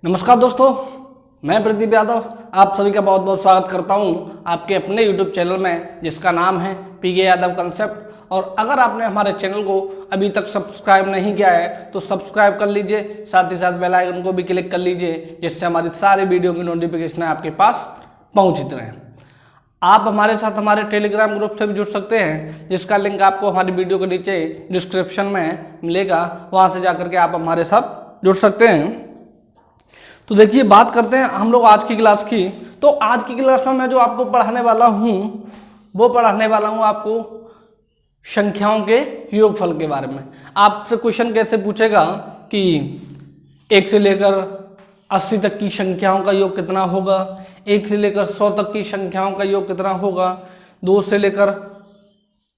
नमस्कार दोस्तों, मैं प्रदीप यादव आप सभी का बहुत बहुत स्वागत करता हूं आपके अपने YouTube चैनल में जिसका नाम है पीके यादव कंसेप्ट। और अगर आपने हमारे चैनल को अभी तक सब्सक्राइब नहीं किया है तो सब्सक्राइब कर लीजिए, साथ ही साथ बेल आइकन को भी क्लिक कर लीजिए जिससे हमारी सारी वीडियो की नोटिफिकेशन आपके पास पहुँचती रहे। आप हमारे साथ हमारे टेलीग्राम ग्रुप से भी जुड़ सकते हैं जिसका लिंक आपको हमारी वीडियो के नीचे डिस्क्रिप्शन में मिलेगा, वहाँ से जाकर के आप हमारे साथ जुड़ सकते हैं। तो देखिए, बात करते हैं हम लोग आज की क्लास की। तो आज की क्लास में मैं जो आपको पढ़ाने वाला हूँ वो पढ़ाने वाला हूँ आपको संख्याओं के योगफल के बारे में। आपसे क्वेश्चन कैसे पूछेगा कि 1 से लेकर 80 तक की संख्याओं का योग कितना होगा, 1 से लेकर 100 तक की संख्याओं का योग कितना होगा, 2 से लेकर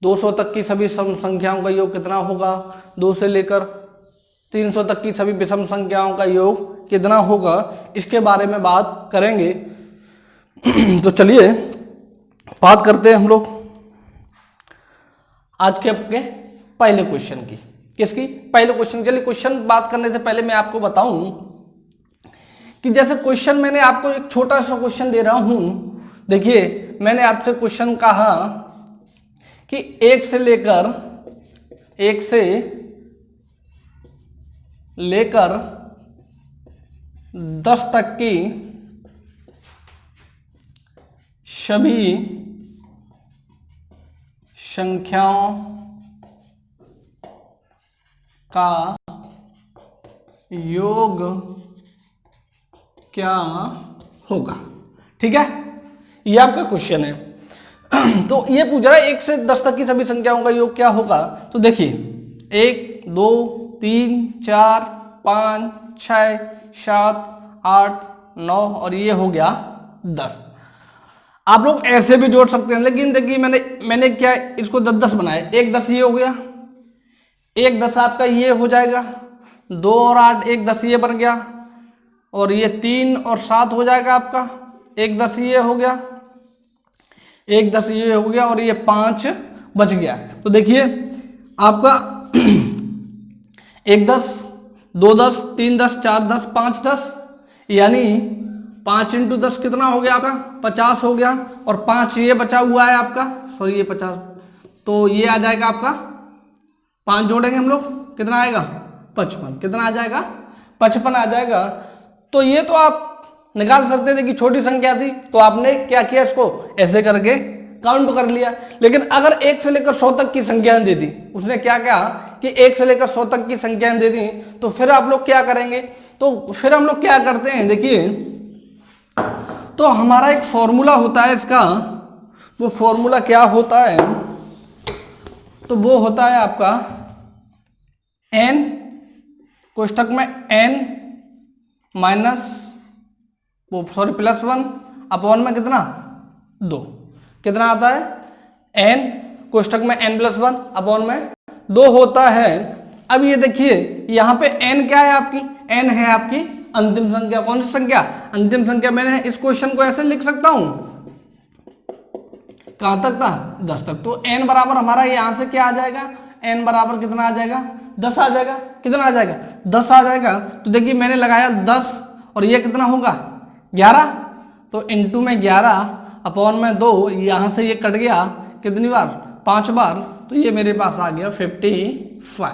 200 तक की सभी सम संख्याओं का योग कितना होगा, 2 से लेकर 300 तक की सभी विषम संख्याओं का योग कितना होगा, इसके बारे में बात करेंगे। तो चलिए बात करते हैं हम लोग आज के आपके पहले क्वेश्चन की। किसकी? पहले क्वेश्चन। चलिए, क्वेश्चन बात करने से पहले मैं आपको बताऊं कि जैसे क्वेश्चन मैंने आपको एक छोटा सा क्वेश्चन दे रहा हूं। देखिए, मैंने आपसे क्वेश्चन कहा कि 1 से लेकर 10 तक की सभी संख्याओं का योग क्या होगा। ठीक है, ये आपका क्वेश्चन है। तो ये पूछ रहा है 1 से 10 तक की सभी संख्याओं का योग क्या होगा। तो देखिए, 1 2 3 4 5 6 7 8 9 और ये हो गया 10। आप लोग ऐसे भी जोड़ सकते हैं, लेकिन देखिए मैंने क्या इसको 10 बनाया। 1 10 ये हो गया, 1 10 आपका ये हो जाएगा, 2 और 8 1 10 ये बन गया, और ये 3 और 7 हो जाएगा आपका। 1 10 ये हो गया, 1 10 ये हो गया, और ये 5 बच गया। तो देखिए आपका 1 10 2 10 3 10 4 10 5 10, यानी 5 × 10 कितना हो गया आपका 50 हो गया, और 5 ये बचा हुआ है आपका, सॉरी ये 50, तो ये आ जाएगा आपका 5 जोड़ेंगे हम लोग, कितना आएगा 55। कितना आ जाएगा 55 आ जाएगा। तो ये तो आप निकाल सकते थे कि छोटी संख्या थी, तो आपने क्या किया, इसको ऐसे करके काउंट कर लिया। लेकिन अगर 1 से लेकर 100 तक की संख्याएं दे दी, उसने क्या कहा कि 1 से लेकर 100 तक की संख्याएं दे दी, तो फिर आप लोग क्या करेंगे। तो फिर हम लोग क्या करते हैं, देखिए, तो हमारा एक फॉर्मूला होता है इसका। वो फॉर्मूला क्या होता है, तो वो होता है आपका n कोष्ठक में n माइनस +1 अपॉन में कितना 2। कितना आता है n कोष्ठक में n+1 अपॉन में 2 होता है। अब ये देखिए यहाँ पे n क्या है आपकी, n है आपकी अंतिम संख्या। कौन सी संख्या? अंतिम संख्या। मैंने इस क्वेश्चन को ऐसे लिख सकता हूं, कहां तक था 10 तक। तो n बराबर हमारा यहां से क्या आ जाएगा, n बराबर कितना आ जाएगा 10 आ जाएगा। कितना आ जाएगा 10 आ जाएगा। तो देखिए मैंने लगाया 10 और ये कितना होगा 11, तो इंटू में 11 अपॉन में 2, यहां से ये कट गया कितनी बार 5 बार, तो ये मेरे पास आ गया 55।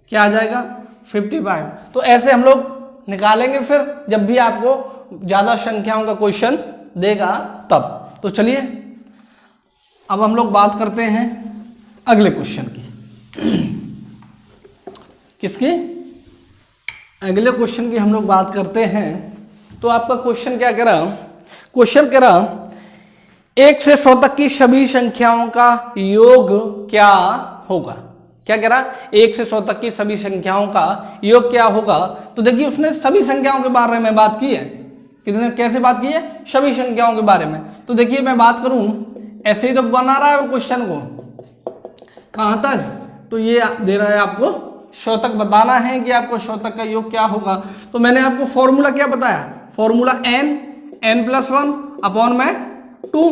क्या आ जाएगा 55। तो ऐसे हम लोग निकालेंगे फिर जब भी आपको ज्यादा संख्याओं का क्वेश्चन देगा तब। तो चलिए अब हम लोग बात करते हैं अगले क्वेश्चन की। किसकी? अगले क्वेश्चन की हम लोग बात करते हैं। तो आपका क्वेश्चन क्या कह रहा, क्वेश्चन कह रहा 1 से 100 तक की सभी संख्याओं का योग क्या होगा। क्या कह रहा, 1 से 100 तक की सभी संख्याओं का योग क्या होगा। तो देखिए उसने सभी संख्याओं के बारे में बात की है। कितने कैसे बात की है, सभी संख्याओं के बारे में। तो देखिए मैं बात करूं, ऐसे ही तो बना रहा है क्वेश्चन को, कहां तक, तो ये दे रहा है आपको 100 तक बताना है कि आपको 100 तक का योग क्या होगा। तो मैंने आपको फॉर्मूला क्या बताया, फॉर्मूला n+1 अपॉन में 2।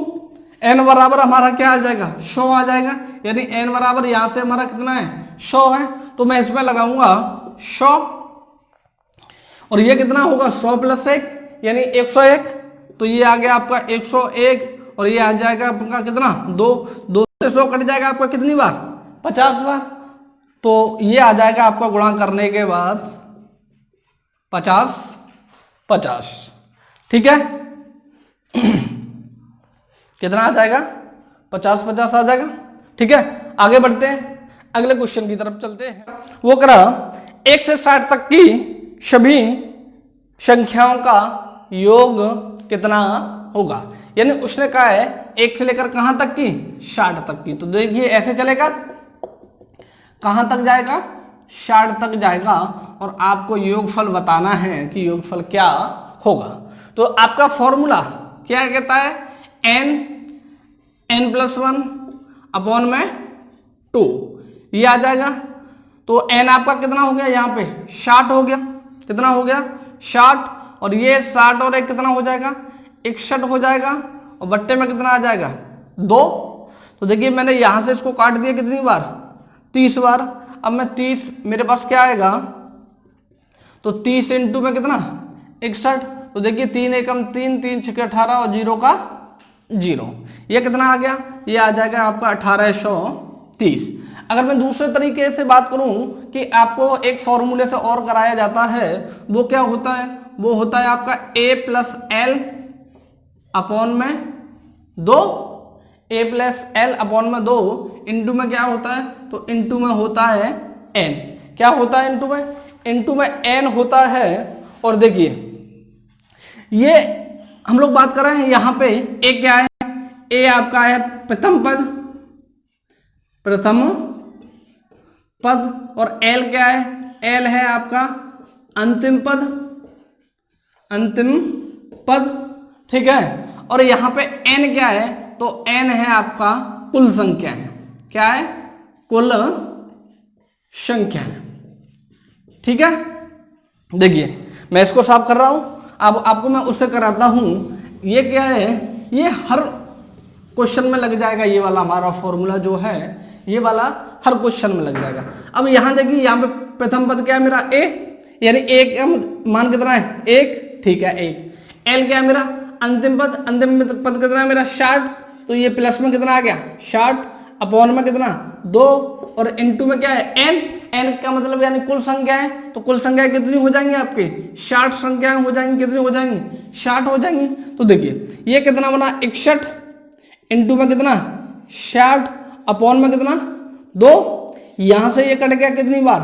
n बराबर हमारा क्या आ जाएगा 100 आ जाएगा, यानी n बराबर यहां से हमारा कितना है 100 है। तो मैं इसमें लगाऊंगा 100, और ये कितना होगा 100 प्लस 1 यानी 101। तो ये आ गया आपका 101 और ये आ जाएगा आपका कितना 2 2 से 100 कट जाएगा आपका कितनी बार 50 बार। तो ये आ जाएगा आपका गुणा करने के बाद 50 50। ठीक है कितना आ जाएगा 50 50 आ जाएगा। ठीक है आगे बढ़ते हैं, अगले क्वेश्चन की तरफ चलते हैं। वो करा 1 से 60 तक की सभी संख्याओं का योग कितना होगा। यानी उसने कहा है 1 से लेकर कहां तक की 60 तक की। तो देखिए ऐसे चलेगा, कहां तक जाएगा 60 तक जाएगा और आपको योगफल बताना है कि योगफल क्या होगा। तो आपका फॉर्मूला क्या कहता है n+1 अपॉन में 2 ये आ जाएगा। तो n आपका कितना हो गया यहाँ पे 60 हो गया, कितना हो गया 60 और ये 60 और एक कितना हो जाएगा 61 हो जाएगा और बट्टे में कितना आ जाएगा 2। तो देखिए मैंने यहां से इसको काट दिया कितनी बार 30 बार। अब मैं 30 मेरे पास क्या आएगा तो 30 इंटू में कितना 61। तो देखिए 3 एकम 3 3 छक्के 18 और 0 का 0 ये कितना आ गया ये आ जाएगा आपका 1830। अगर मैं दूसरे तरीके से बात करूं कि आपको एक फॉर्मूले से और कराया जाता है वो क्या होता है, वो होता है आपका a+l अपॉन में 2 a+l अपॉन में 2 इंटू में क्या होता है तो इंटू में होता है n। क्या होता है इंटू में n होता है। और देखिए ये हम लोग बात कर रहे हैं यहाँ पे a क्या है, a आपका है प्रथम पद और l क्या है, l है आपका अंतिम पद। ठीक है और यहाँ पे n क्या है तो n है आपका कुल संख्या है, क्या है कुल संख्या है। ठीक है देखिए मैं इसको साफ कर रहा हूं, अब आपको मैं उससे कराता हूं। ये क्या है ये हर क्वेश्चन में लग जाएगा, ये वाला हमारा फॉर्मूला जो है ये वाला हर क्वेश्चन में लग जाएगा। अब यहां देखिए यहाँ पे प्रथम पद क्या है मेरा a यानी एक मान कितना है 1। ठीक है 1 l क्या है मेरा अंतिम पद कितना है मेरा 60। तो ये प्लस में कितना आ गया 60 अपॉन में कितना 2 और इनटू में क्या है n का मतलब यानी कुल संख्या है। तो कुल संख्या कितनी हो जाएंगी आपके 60 संख्याएं हो जाएंगी, कितनी हो जाएंगी 60 हो जाएंगी। तो देखिए ये कितना बना 61 इनटू में कितना 60 अपॉन में कितना 2 यहां से ये कट गया कितनी बार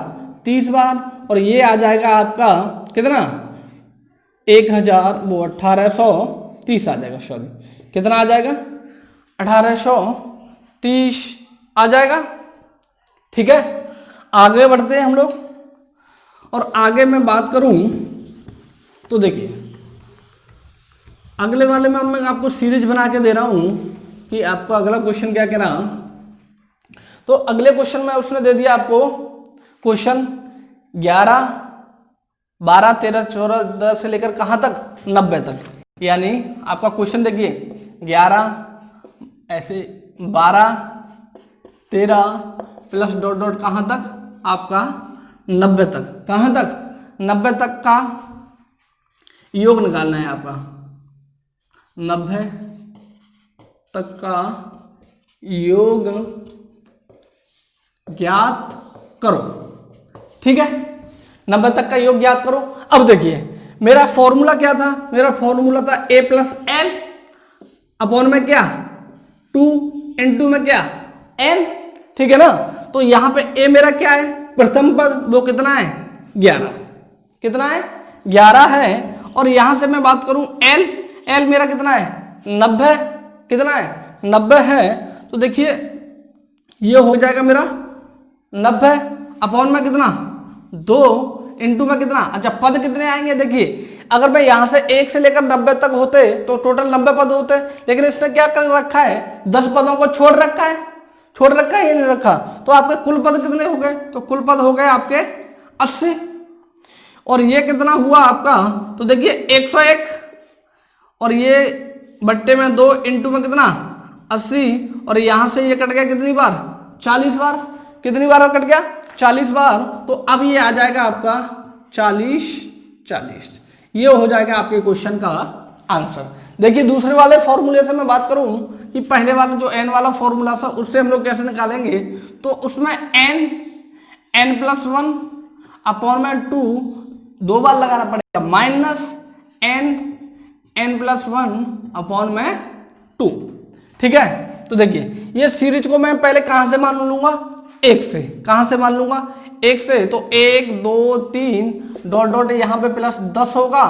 30 बार और ये आ जाएगा आपका कितना 1830 आ जाएगा, सॉरी कितना आ जाएगा 1830 आ जाएगा। ठीक है आगे बढ़ते हैं हम लोग और आगे मैं बात करूं तो देखिए अगले वाले में मैं आपको सीरीज बना के दे रहा हूं कि आपको अगला क्वेश्चन क्या कहना। तो अगले क्वेश्चन में उसने दे दिया आपको क्वेश्चन 11 12 13 14 से लेकर कहां तक 90 तक। यानी आपका क्वेश्चन देखिए 11 ऐसे 12 13 प्लस डॉट डॉट कहां तक आपका 90 तक, कहां तक 90 तक का योग निकालना है आपका 90 तक का योग ज्ञात करो। ठीक है 90 तक का योग ज्ञात करो। अब देखिए मेरा फॉर्मूला क्या था, मेरा फॉर्मूला था a+l अपॉन में क्या 2 इंटू में क्या n। ठीक है ना। तो यहां पे a मेरा क्या है प्रथम पद वो कितना है 11, कितना है 11 है। और यहां से मैं बात करूं l मेरा कितना है 90, कितना है 90 है। तो देखिए ये हो जाएगा मेरा 90 अपॉन में कितना 2 इंटू में कितना, अच्छा पद कितने आएंगे देखिए अगर मैं यहां से 1 से लेकर 90 तक होते तो टोटल 90 पद होते, लेकिन इसने क्या कर रखा है 10 पदों को छोड़ रखा है या नहीं रखा। तो आपके कुल पद कितने हो गए, तो कुल पद हो गए आपके 80 और ये कितना हुआ आपका तो देखिए 101 और ये बट्टे में 2 इंटू में कितना 80 और यहां से ये कट गया कितनी बार 40 बार, कितनी बार कट गया 40 बार। तो अब ये आ जाएगा आपका 40 40। ये हो जाएगा आपके क्वेश्चन का आंसर। देखिए दूसरे वाले फॉर्मूले से मैं बात करूं कि पहले वाला जो n वाला फॉर्मूला था उससे हम लोग कैसे निकालेंगे, तो उसमें n+1 अपॉन में 2 दो बार लगाना पड़ेगा, माइनस n+1 अपॉन में 2। ठीक है, तो देखिए ये सीरीज को मैं पहले कहां से मान लूंगा, 1 से। कहां से मान लूंगा, 1 से। तो 1 2 3 डॉट डॉट यहां पे +10 होगा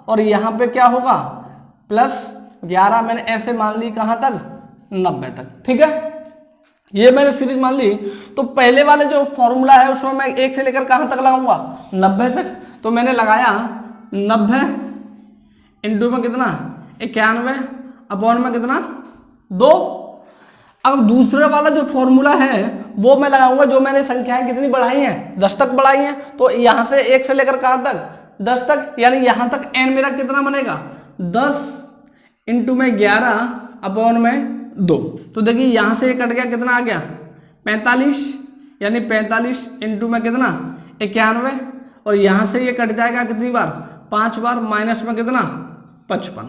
और यहां पे क्या होगा +11। मैंने ऐसे मान ली कहां तक, 90 तक। ठीक है, ये मैंने सीरीज मान ली। तो पहले वाले जो फॉर्मूला है उसमें मैं 1 से लेकर कहां तक लगाऊंगा, 90 तक। तो मैंने लगाया 90 इंटू में कितना 91 अपॉन में कितना 2। अब दूसरे वाला जो फॉर्मूला है वो मैं लगाऊंगा जो मैंने संख्याएं कितनी बढ़ाई हैं, 10 तक बढ़ाई हैं। तो यहां से 1 से लेकर कहां तक, 10 तक, यानी यहां तक n मेरा कितना बनेगा, 10 इंटू में 11 अपॉन में 2। तो देखिए यहां से ये कट गया, कितना आ गया 45, यानी 45 इंटू में कितना 91, और यहां से ये कट जाएगा कितनी बार, 5 बार, माइनस में कितना 55।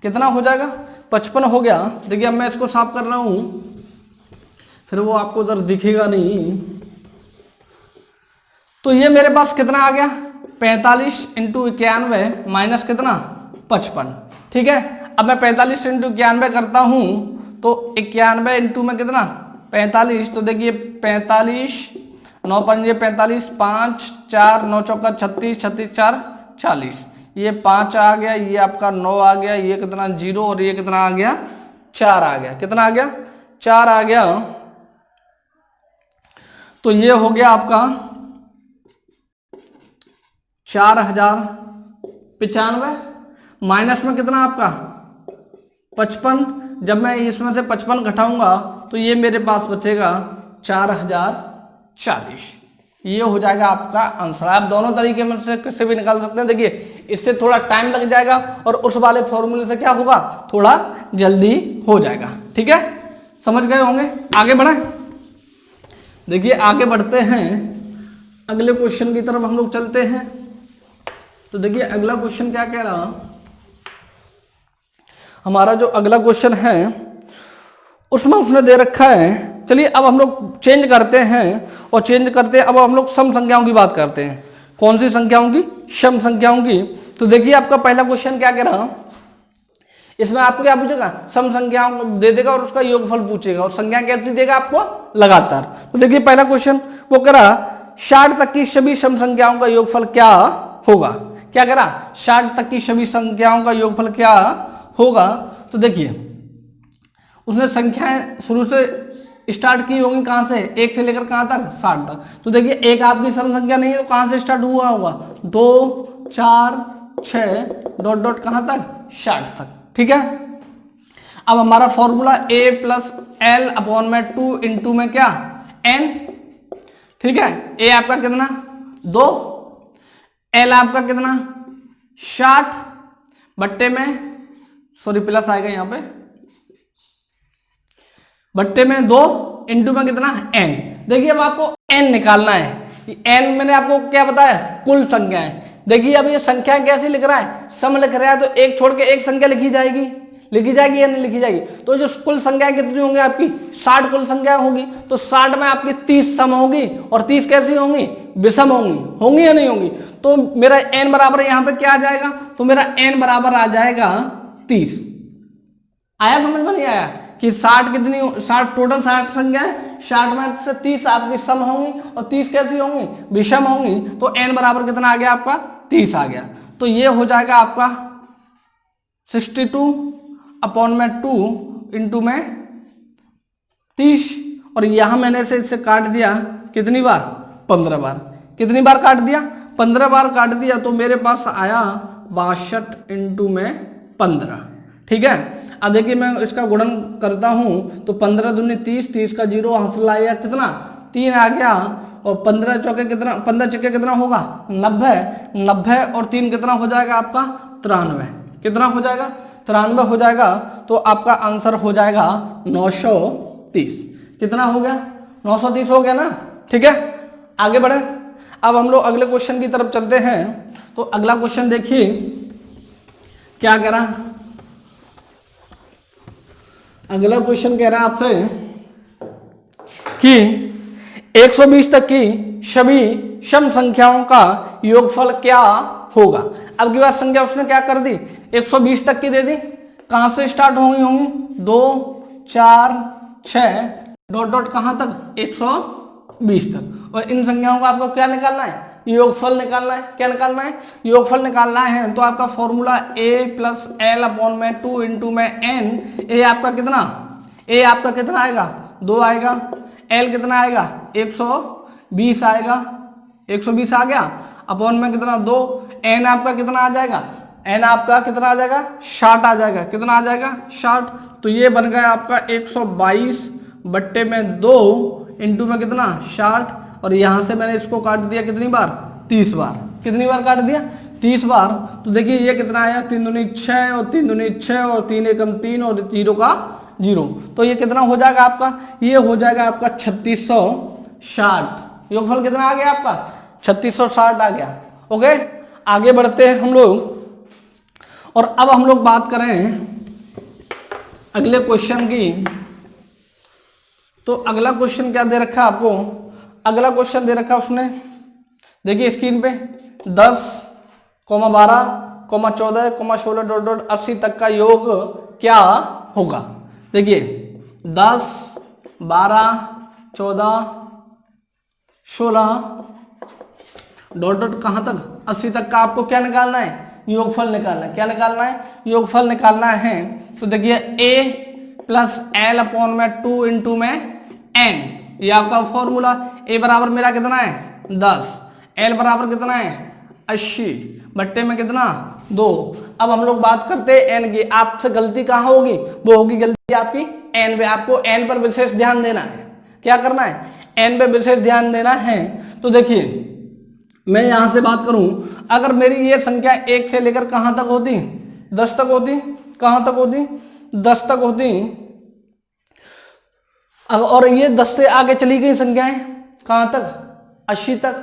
कितना हो जाएगा, 55 हो गया। देखिए अब मैं इसको साफ कर रहा हूं, फिर वो आपको उधर दिखेगा नहीं। तो ये मेरे पास कितना आ गया, 45 इंटू 91 माइनस कितना 55। ठीक है, अब मैं 45 इंटू 91 करता हूं तो 91 इंटू में कितना 45। तो देखिए 45 9 पंजे 45, 5 4 9 चौका 36, 36 4 40। ये 5 आ गया, ये आपका 9 आ गया, ये कितना 0, और ये कितना आ गया 4 आ गया। कितना आ गया, 4 आ गया। तो ये हो गया आपका 4095, माइनस में कितना आपका 55। जब मैं इसमें से 55 घटाऊंगा तो ये मेरे पास बचेगा 4040। ये हो जाएगा आपका आंसर। आप दोनों तरीके में से किसी भी निकाल सकते हैं। देखिए इससे थोड़ा टाइम लग जाएगा और उस वाले फॉर्मूले से क्या होगा, थोड़ा जल्दी हो जाएगा। ठीक है, समझ गए होंगे। आगे बढ़े, देखिए आगे बढ़ते हैं, अगले क्वेश्चन की तरफ हम लोग चलते हैं। तो देखिए अगला क्वेश्चन क्या कह रहा, हमारा जो अगला क्वेश्चन है उसमें उसने दे रखा है। चलिए अब हम लोग चेंज करते हैं, और चेंज करते हैं अब हम लोग सम संख्याओं की बात करते हैं। कौन सी संख्याओं की, सम संख्याओं की। तो देखिए आपका पहला क्वेश्चन क्या कह रहा, इसमें आपको क्या पूछेगा, सम संख्याओं को दे देगा और उसका योगफल पूछेगा, और संख्या कैसी देगा आपको, लगातार। तो देखिए पहला क्वेश्चन वो कह रहा 60 तक की सभी सम संख्याओं का योगफल क्या होगा। क्या कह रहा, 60 तक की सभी संख्याओं का योगफल क्या होगा। तो देखिए उसने संख्याएं शुरू से स्टार्ट की होंगी, कहां से, 1 से लेकर कहां तक, 60 तक। तो देखिए एक आपकी सम संख्या नहीं है तो कहां से स्टार्ट हुआ होगा, 2 4 6 डॉट डॉट कहां तक, 60 तक। ठीक है, अब हमारा फॉर्मूला a+l/2 इंटू में क्या n। ठीक है, a आपका कितना 2, l आपका कितना 60 बट्टे में, सॉरी प्लस आएगा यहां पे, बट्टे में 2 इंटू में कितना n। देखिए अब आपको n निकालना है। n मैंने आपको क्या बताया, कुल संख्या है। देखिए अब ये संख्या कैसे लिख रहा है, सम लिख रहा है, तो एक छोड़ के एक संख्या लिखी जाएगी या नहीं लिखी जाएगी। तो जो कुल संख्या कितनी होंगी आपकी, 60 कुल संख्या होगी। तो 60 में आपकी 30 सम होगी, और 30 कैसी होंगी, विषम होंगी या नहीं होंगी। तो मेरा n बराबर यहाँ पे क्या आ जाएगा, तो मेरा n बराबर आ जाएगा 30। आया समझ में, नहीं आया कि 60 कितनी, 60 टोटल 60 संख्या है, 60 में से 30 आपकी सम होंगी और 30 कैसी होंगी, विषम होंगी। तो n बराबर कितना आ गया आपका, 30 आ गया। तो ये हो जाएगा आपका 62/2 इंटू में 30, और यहां मैंने इसे काट दिया कितनी बार, 15 बार। कितनी बार काट दिया, 15 बार काट दिया। तो मेरे पास आया 62 इंटू में 15। ठीक है, अब देखिए मैं इसका गुणन करता हूं तो 15 दूनी 30, 30 का 0 हासिल आया कितना 3 आ गया, और 15 चौके कितना, 15 चौके कितना होगा 90, 90 और 3 कितना हो जाएगा आपका 93। कितना हो जाएगा, 93 हो जाएगा। तो आपका आंसर हो जाएगा 930। कितना हो गया, 930 हो गया ना। ठीक है, आगे बढ़े, अब हम लोग अगले क्वेश्चन की तरफ चलते हैं। तो अगला क्वेश्चन देखिए क्या कह रहा, अगला क्वेश्चन कह रहा है आपसे कि 120 तक की सभी सम संख्याओं का योगफल क्या होगा। अब की बात संख्या उसने क्या कर दी, 120 तक की दे दी। कहां से स्टार्ट होंगी 2 4 6 डॉट डॉट कहां तक 120 तक। और इन संख्याओं का आपको क्या निकालना है, योगफल निकालना है। क्या निकालना है, योगफल निकालना है। तो आपका formula a plus L upon में 2 इंटू में n। ए आपका कितना, ए आपका कितना आएगा 2 आएगा, एल कितना आएगा 120 आएगा, 120 आ गया, अपॉन में कितना 2, एन आपका कितना आ जाएगा, एन आपका कितना आ जाएगा 60 आ जाएगा। कितना आ जाएगा 60। तो ये बन गया आपका 122 बट्टे में 2 इंटू में कितना 60। और यहां से मैंने इसको काट दिया कितनी बार 30 बार। कितनी बार काट दिया 30 बार। तो देखिए ये कितना आया 3 दूनी 6 और 3 दूनी 6 और 3 एकम 3 और 0 का 0। तो ये कितना हो जाएगा आपका, ये हो जाएगा आपका 3660। योगफल कितना आ गया आपका 3660 आ गया। ओके, आगे बढ़ते हैं हम लोग। और अब हम लोग बात करें अगले क्वेश्चन की। तो अगला क्वेश्चन क्या दे रखा है आपको, अगला क्वेश्चन दे रखा उसने, देखिए स्क्रीन पे 10, 12, 14, 16 डॉट डॉट 80 तक का योग क्या होगा। देखिए 10, 12, 14, 16 डॉट डॉट कहां तक 80 तक का आपको क्या निकालना है, योगफल निकालना है। क्या निकालना है, योगफल निकालना है। तो देखिए a प्लस एल अपॉन में 2 इंटू में n, ये आपका फॉर्मूला। a बराबर मेरा कितना है 10, l बराबर कितना है 80 बट्टे में कितना 2। अब हम लोग बात करते हैं n की। आपसे गलती कहाँ होगी, वो होगी गलती आपकी n पे। आपको n पर विशेष ध्यान देना है। क्या करना है, n पे विशेष ध्यान देना है। तो देखिए मैं यहां से बात करूं, अगर मेरी ये संख्या 1 से लेकर कहां तक होती 10 तक होती, कहां तक होती 10 तक होती। और ये 10 से आगे चली गई संख्याएं कहां तक 80 तक।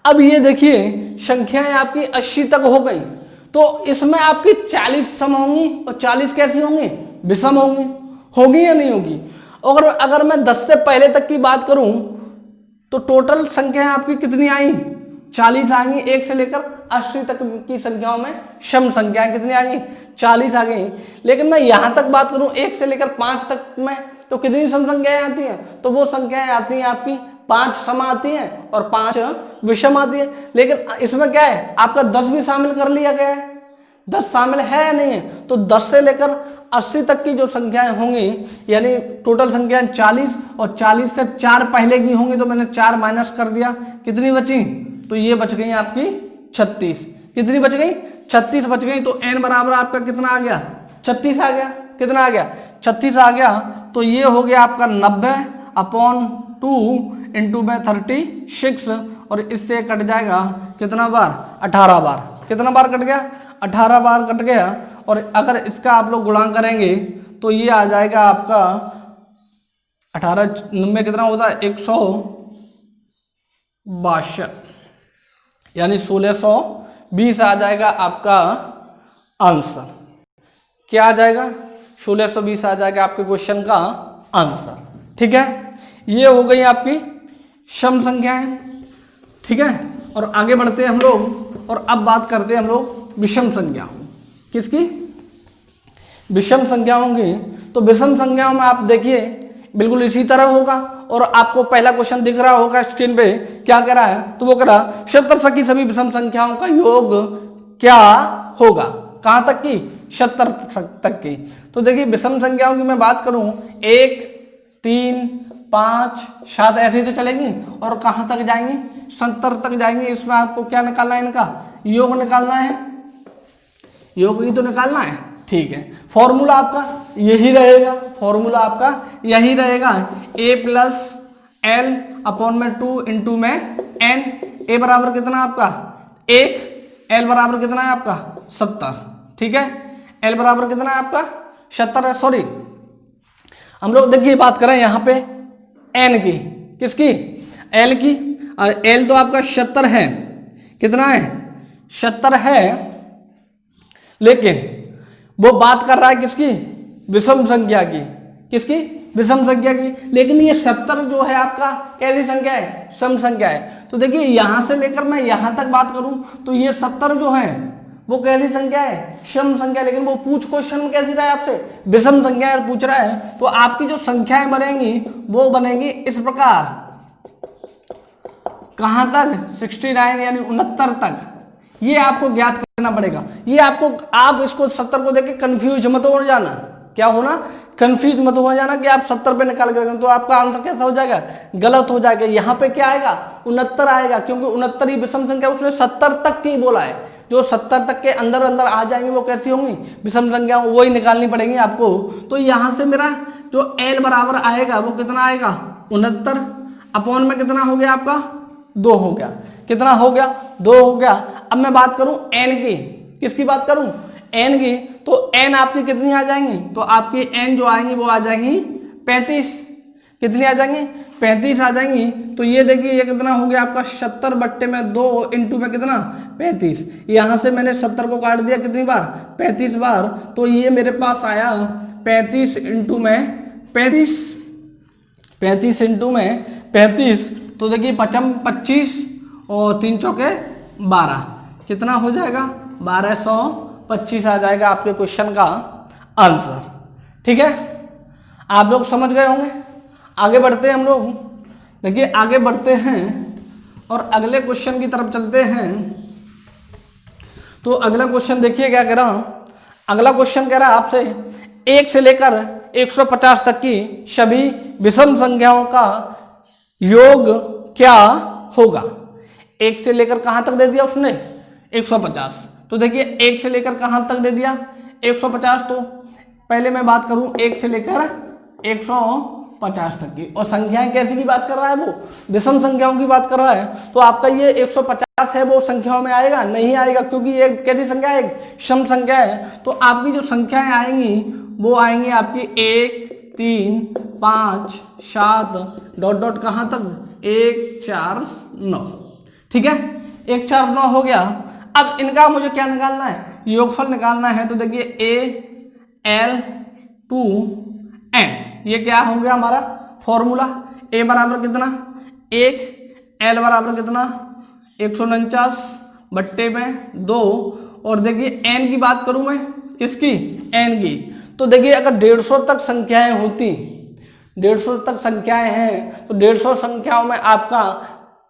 अब ये देखिए संख्याएं आपकी 80 तक हो गई, तो इसमें आपकी 40 सम होंगी और 40 कैसी होंगी, विषम होंगी। होगी या नहीं होगी। और अगर मैं 10 से पहले तक की बात करूं तो टोटल संख्याएं आपकी कितनी आई 40 आएंगी। 1 से लेकर 80 तक की संख्याओं में सम संख्याएं कितनी आ गई 40 आ गई। लेकिन मैं यहां तक बात करूं 1 से लेकर 5 तक में, तो कितनी सम संख्याएं आती हैं, तो वो संख्याएं आती हैं आपकी 5 सम आती हैं और 5 विषम आती है। लेकिन इसमें क्या है, आपका 10 भी शामिल कर लिया गया है। 10 शामिल है या नहीं है, तो 10 से लेकर 80 तक की जो संख्याएं होंगी, यानी टोटल संख्याएं 40 और 40 से 4 पहले की होंगी, तो मैंने 4 माइनस कर दिया, कितनी बची, तो ये बच गई आपकी 36। कितनी बच गई 36 बच गई। तो n बराबर आपका कितना आ गया 36 आ गया। कितना आ गया 36 आ गया। तो ये हो गया आपका 90 अपॉन 2 इंटू में 36, और इससे कट जाएगा कितना बार 18 बार। कितना बार कट गया 18 बार कट गया। और अगर इसका आप लोग गुणा करेंगे तो ये आ जाएगा आपका 18 में कितना होता है 162, यानी 1620 आ जाएगा आपका आंसर। क्या आ जाएगा 1620 आ जाएगा आपके क्वेश्चन का आंसर। ठीक है, ये हो गई आपकी सम संख्याएं। ठीक है, और आगे बढ़ते हैं हम लोग, और अब बात करते हैं हम लोग विषम संख्याओं। किसकी, विषम संख्याओं की। तो विषम संख्याओं में आप देखिए बिल्कुल इसी तरह होगा, और आपको पहला क्वेश्चन दिख रहा होगा स्क्रीन पे, क्या कह रहा है, तो वो कह रहा शतरस की सभी विषम संख्याओं का योग क्या होगा। कहां तक की 70 तक की। तो देखिए विषम संख्याओं की मैं बात करूं 1, 3, 5, 7 ऐसे तो चलेंगी, और कहां तक जाएंगी 70 तक जाएंगी। इसमें आपको क्या निकालना है, इनका योग निकालना है। योग ही तो निकालना है। ठीक है, फॉर्मूला आपका यही रहेगा, फॉर्मूला आपका यही रहेगा a प्लस एल अपॉन में 2 इंटू में n। a बराबर कितना आपका 1, l बराबर कितना है आपका 70। ठीक है, l बराबर कितना है आपका 70 है। सॉरी, हम लोग देखिए बात करें यहाँ पे n की, किसकी l की। और l तो आपका 70 है, कितना है 70 है, लेकिन वो बात कर रहा है किसकी? विषम संख्या की। किसकी? विषम संख्या की। लेकिन ये 70 जो है आपका कैसी संख्या है? सम संख्या है। तो देखिए यहां से लेकर मैं यहां तक बात करूं तो ये 70 जो है वो कैसी संख्या है? सम संख्या। लेकिन वो पूछ क्वेश्चन में कैसी रहा है आपसे? विषम संख्या पूछ रहा है। तो आपकी जो संख्याएं बनेंगी वो बनेंगी इस प्रकार। कहां तक? 69 यानी 69 तक। ये आपको ज्ञात करना पड़ेगा। ये आपको, आप इसको 70 को देख के कंफ्यूज मत हो जाना। क्या होना? कंफ्यूज मत हो जाना कि आप 70 पे निकाल कर तो आपका आंसर कैसा हो जाएगा? गलत हो जाएगा। यहाँ पे क्या आएगा? 69 आएगा, क्योंकि 69 ही विषम संख्या, उसने 70 तक की बोला है। जो 70 तक के अंदर अंदर आ जाएंगे वो कैसी होंगी? विषम संख्या, वो ही निकालनी पड़ेगी आपको। तो यहाँ से मेरा जो L बराबर आएगा वो कितना आएगा? 69 अपॉन में कितना हो गया आपका? 2 हो गया। कितना हो गया? 2 हो गया। अब मैं बात करूं n की। किसकी बात करूं? n की। तो n आपकी कितनी आ जाएंगी? तो आपकी n जो आएंगी वो आ जाएंगी 35। कितनी आ जाएंगी? 35 आ जाएंगी। तो ये देखिए ये कितना हो गया आपका? 70 बट्टे में 2 इंटू में कितना? 35। यहां से मैंने 70 को काट दिया कितनी बार? 35 बार। तो ये मेरे पास आया 35 इंटू में 35। 35 इंटू में 35। तो देखिए 25 और 3 चौके 12। कितना हो जाएगा? 1225 आ जाएगा आपके क्वेश्चन का आंसर। ठीक है, आप लोग समझ गए होंगे। आगे बढ़ते हैं हम लोग। देखिए आगे बढ़ते हैं और अगले क्वेश्चन की तरफ चलते हैं। तो अगला क्वेश्चन देखिए क्या कह रहा हूं। अगला क्वेश्चन कह रहा है आपसे 1 से लेकर 150 तक की सभी विषम संख्याओं का योग क्या होगा? 1 से लेकर कहां तक दे दिया उसने? 150। तो देखिए 1 से लेकर कहां तक दे दिया? 150। तो पहले मैं बात करूं 1 से लेकर 150 तक की, और संख्याएं कैसी की बात कर रहा है? वो विषम संख्याओं की बात कर रहा है। तो आपका ये 150 है वो संख्याओं में आएगा? नहीं आएगा, क्योंकि ये कैसी संख्या है? एक सम संख्या है। तो आपकी जो संख्याएं आएंगी वो आएंगी आपकी 1, 3, 5, 7 डॉट डॉट कहां तक? 1, 4, 9। ठीक है, 1, 4, 9 हो गया। अब इनका मुझे क्या निकालना है? योगफल निकालना है। तो देखिए a l to n, ये क्या हो गया हमारा फॉर्मूला? a बराबर कितना? 1, l बराबर कितना? 149 बट्टे में 2। और देखिए n की बात करूं मैं, किसकी? n की। तो देखिए अगर 150 तक संख्याएं होती, 150 तक संख्याएं हैं, तो 150 संख्याओं में आपका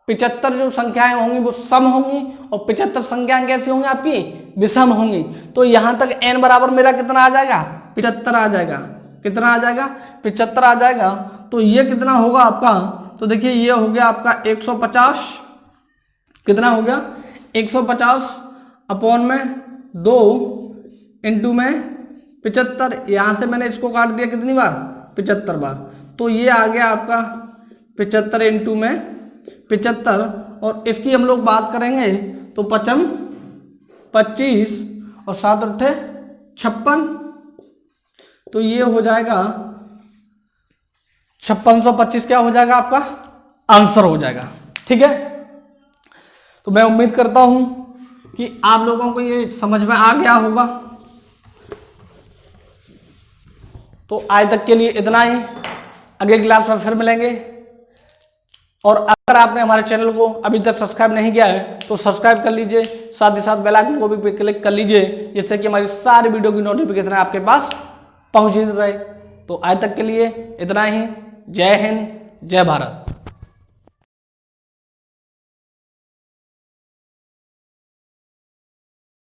75 जो संख्याएं होंगी वो सम होंगी, और 75 संख्याएं कैसी होंगी आपकी? विषम होंगी। तो यहां तक n बराबर मेरा कितना आ जाएगा? 75 आ जाएगा। कितना आ जाएगा? 75 आ जाएगा। तो ये कितना होगा आपका? तो देखिए ये हो गया आपका 150। कितना हो गया? 150 अपॉन में 2 इंटू में 75। यहां से मैंने इसको काट दिया कितनी बार? 75 बार। तो ये आ गया आपका 75 इंटू में 75। और इसकी हम लोग बात करेंगे तो 25 और 7 8 56। तो ये हो जाएगा 5625 क्या हो जाएगा आपका? आंसर हो जाएगा। ठीक है, तो मैं उम्मीद करता हूं कि आप लोगों को ये समझ में आ गया होगा। तो आज तक के लिए इतना ही। अगले क्लास में फिर मिलेंगे। और अगर आपने हमारे चैनल को अभी तक सब्सक्राइब नहीं किया है तो सब्सक्राइब कर लीजिए, साथ ही साथ बेल आइकन को भी क्लिक कर लीजिए, जिससे कि हमारी सारी वीडियो की नोटिफिकेशन आपके पास पहुंच रहे। तो आज तक के लिए इतना ही। जय हिंद, जय भारत।